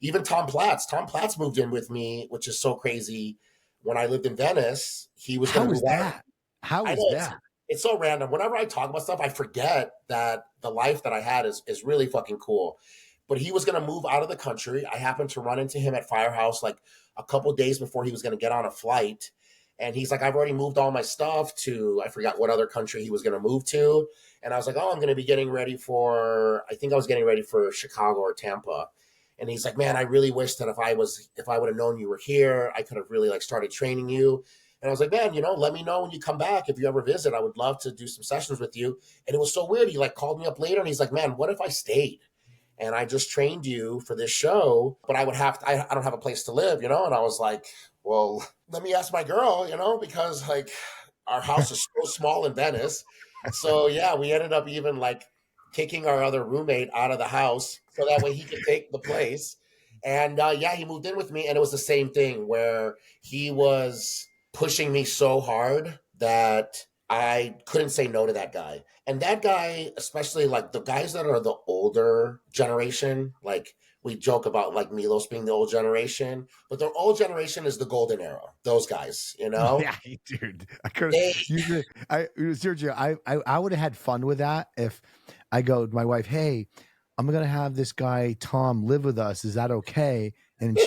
Even Tom Platz moved in with me, which is so crazy. When I lived in Venice, he was going to move out. How is that? It's so random. Whenever I talk about stuff, I forget that the life that I had is really fucking cool. But he was going to move out of the country. I happened to run into him at Firehouse like a couple of days before he was going to get on a flight. And he's like, I've already moved all my stuff to, I forgot what other country he was going to move to. And I was like, oh, I'm going to be getting ready for, I think I was getting ready for Chicago or Tampa. And he's like, man, I really wish that if I would have known you were here, I could have really like started training you. And I was like, man, let me know when you come back. If you ever visit, I would love to do some sessions with you. And it was so weird. He like called me up later and he's like, man, what if I stayed? And I just trained you for this show, but I don't have a place to live, And I was like, well, let me ask my girl, because like our house is so small in Venice. So yeah, we ended up even like kicking our other roommate out of the house so that way he could take the place. And he moved in with me. And it was the same thing where he was pushing me so hard that I couldn't say no to that guy. And that guy, especially like the guys that are the older generation, like we joke about like Milos being the old generation, but the old generation is the golden era. Those guys, Yeah, dude. Sergio, I would have had fun with that if I go to my wife, hey, I'm going to have this guy, Tom, live with us. Is that okay? And if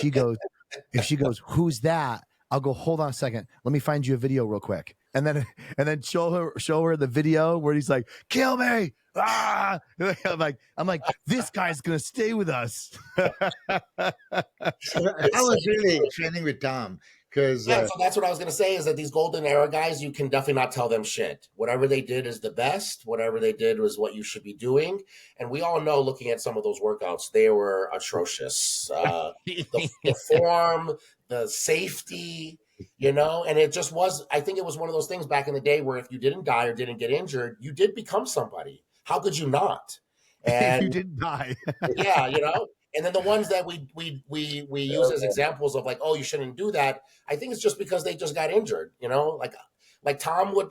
she goes, who's that? I'll go, hold on a second. Let me find you a video real quick. And then show her the video where he's like, kill me. Ah! I'm like, this guy's going to stay with us. I was really training with Tom. So that's what I was going to say is that these golden era guys, you can definitely not tell them shit. Whatever they did is the best. Whatever they did was what you should be doing. And we all know, looking at some of those workouts, they were atrocious. The form, the safety, and it just was, I think it was one of those things back in the day where if you didn't die or didn't get injured, you did become somebody. How could you not? And you didn't die. Yeah, And then the ones that we use as examples of like, oh, you shouldn't do that. I think it's just because they just got injured, like Tom would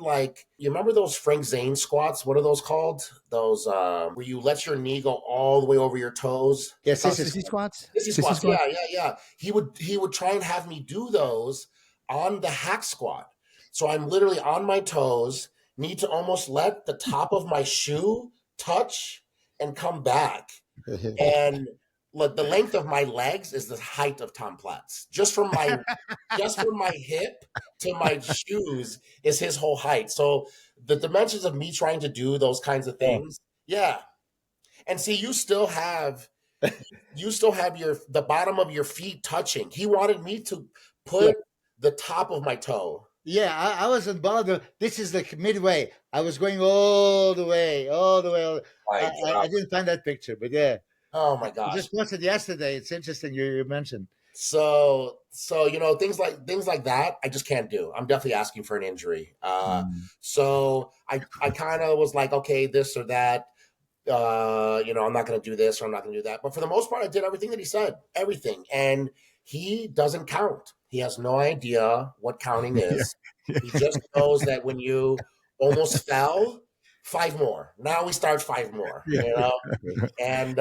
you remember those Frank Zane squats? What are those called? Those where you let your knee go all the way over your toes. Yes, sissy squats. Sissy squats. Yeah. He would try and have me do those on the hack squat. So I'm literally on my toes, need to almost let the top of my shoe touch and come back. And look, the length of my legs is the height of Tom Platz. Just from my hip to my shoes is his whole height. So the dimensions of me trying to do those kinds of things, yeah. And see, you still have the bottom of your feet touching. He wanted me to put the top of my toe. Yeah, I wasn't bothered. This is like midway. I was going all the way. I didn't find that picture, but yeah. Oh my gosh! I just posted yesterday. It's interesting you mentioned. So things like that I just can't do. I'm definitely asking for an injury. So I kind of was like, okay, this or that. I'm not going to do this or I'm not going to do that. But for the most part, I did everything that he said, everything. And he doesn't count. He has no idea what counting is. He just knows that when you almost fell, 5 more. Now we start 5 more, And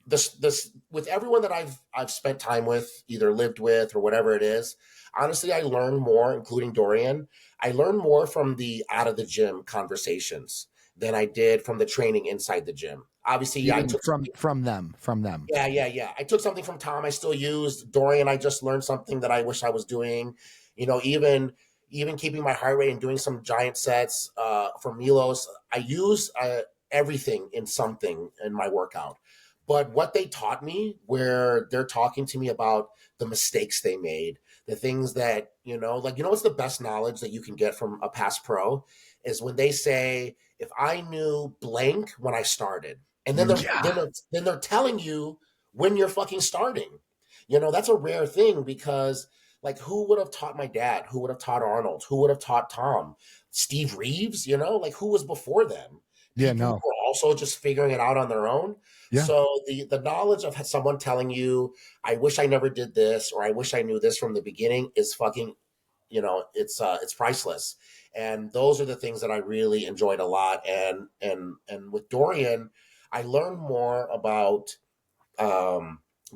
this with everyone that I've spent time with, either lived with or whatever it is, honestly, I learn more, including Dorian. I learn more from the out of the gym conversations than I did from the training inside the gym. Obviously, I took from them. Yeah. I took something from Tom I still used. Dorian, I just learned something that I wish I was doing. Even keeping my heart rate and doing some giant sets for Milos. I use everything in something in my workout. But what they taught me, where they're talking to me about the mistakes they made, the things that, what's the best knowledge that you can get from a past pro is when they say, if I knew blank when I started, and then they're telling you when you're fucking starting. That's a rare thing because like who would have taught my dad? Who would have taught Arnold? Who would have taught Tom? Steve Reeves, who was before them? People were also just figuring it out on their own. Yeah. So the knowledge of someone telling you, I wish I never did this, or I wish I knew this from the beginning is fucking, it's priceless. And those are the things that I really enjoyed a lot. And with Dorian, I learned more about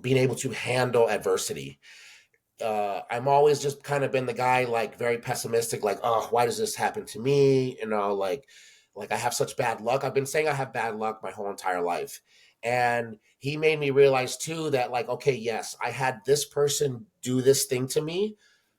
being able to handle adversity. I'm always just kind of been the guy, like, very pessimistic, like, oh, why does this happen to me? Like I have such bad luck. I've been saying I have bad luck my whole entire life. And he made me realize too that, like, okay, yes, I had this person do this thing to me,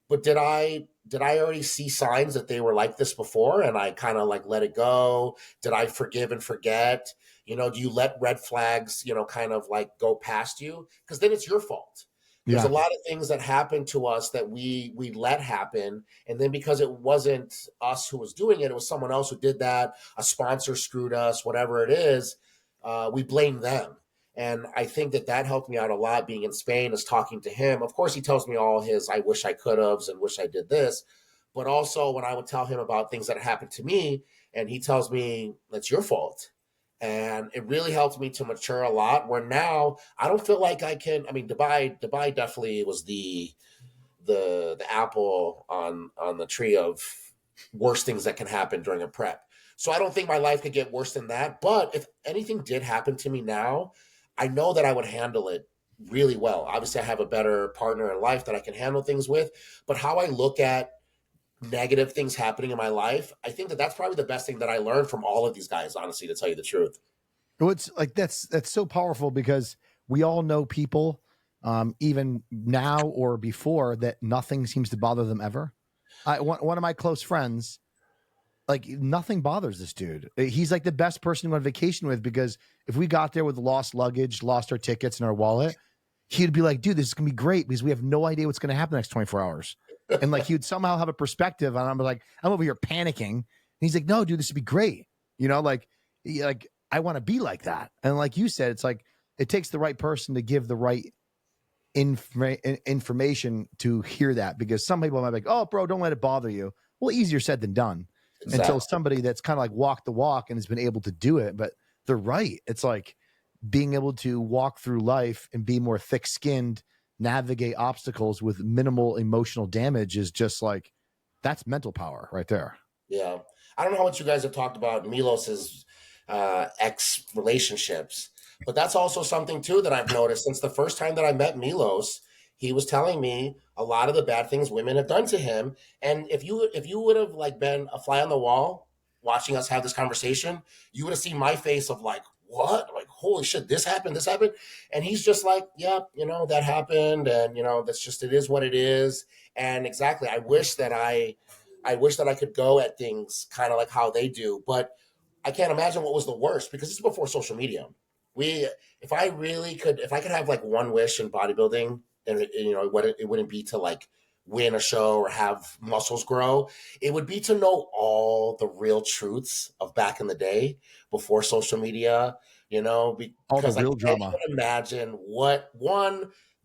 but did I already see signs that they were like this before, and I kind of like let it go? Did I forgive and forget? Do you let red flags, kind of like go past you? Because then it's your fault. There's a Yeah. lot of things that happen to us that we let happen, and then because it wasn't us who was doing it, it was someone else who did that. A sponsor screwed us, whatever it is. We blame them. And I think that helped me out a lot being in Spain, is talking to him. Of course, he tells me all his I wish I could have's and wish I did this. But also when I would tell him about things that happened to me, and he tells me that's your fault. And it really helped me to mature a lot, where now I don't feel like I can. I mean, Dubai definitely was the apple on the tree of worst things that can happen during a prep. So I don't think my life could get worse than that. But if anything did happen to me now, I know that I would handle it really well. Obviously, I have a better partner in life that I can handle things with. But how I look at negative things happening in my life, I think that that's probably the best thing that I learned from all of these guys, honestly, to tell you the truth. It's like that's so powerful, because we all know people, even now or before, that nothing seems to bother them ever. One of my close friends, like, nothing bothers this dude. He's like the best person to go on vacation with, because if we got there with lost luggage, lost our tickets and our wallet, he'd be like, dude, this is gonna be great because we have no idea what's gonna happen the next 24 hours. And like, he would somehow have a perspective, and I'm like, I'm over here panicking. And he's like, no, dude, this would be great. Like I want to be like that. And like you said, it's like it takes the right person to give the right information to hear that, because some people might be like, oh, bro, don't let it bother you. Well, easier said than done. Exactly. Until somebody that's kind of like walked the walk and has been able to do it. But they're right. It's like being able to walk through life and be more thick-skinned, navigate obstacles with minimal emotional damage is just like, that's mental power right there. Yeah. I don't know how much you guys have talked about Milos's ex relationships, but that's also something too that I've noticed since the first time that I met Milos. He was telling me a lot of the bad things women have done to him. And if you would have like been a fly on the wall watching us have this conversation, you would have seen my face of like, what? Like, holy shit, this happened. And he's just like, yeah, that happened. And, that's just, it is what it is. And exactly, I wish that I could go at things kind of like how they do, but I can't imagine what was the worst, because it's before social media. If I could have like one wish in bodybuilding, and it wouldn't be to like win a show or have muscles grow. It would be to know all the real truths of back in the day before social media, because all the real I drama. can't even imagine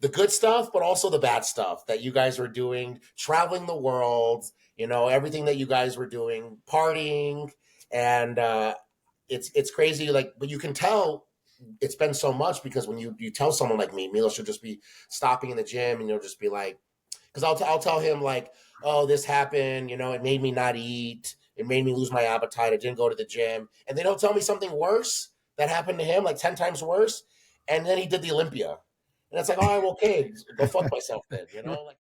the good stuff, but also the bad stuff that you guys were doing, traveling the world, everything that you guys were doing, partying. And it's crazy. Like, but you can tell it's been so much, because when you tell someone like me, Milos should just be stopping in the gym, and you'll just be like, because I'll tell him like, oh, this happened, it made me not eat, it made me lose my appetite, I didn't go to the gym, and then he'll tell me something worse that happened to him, like 10 times worse, and then he did the Olympia, and it's like, all right, well, okay, go fuck myself then, like.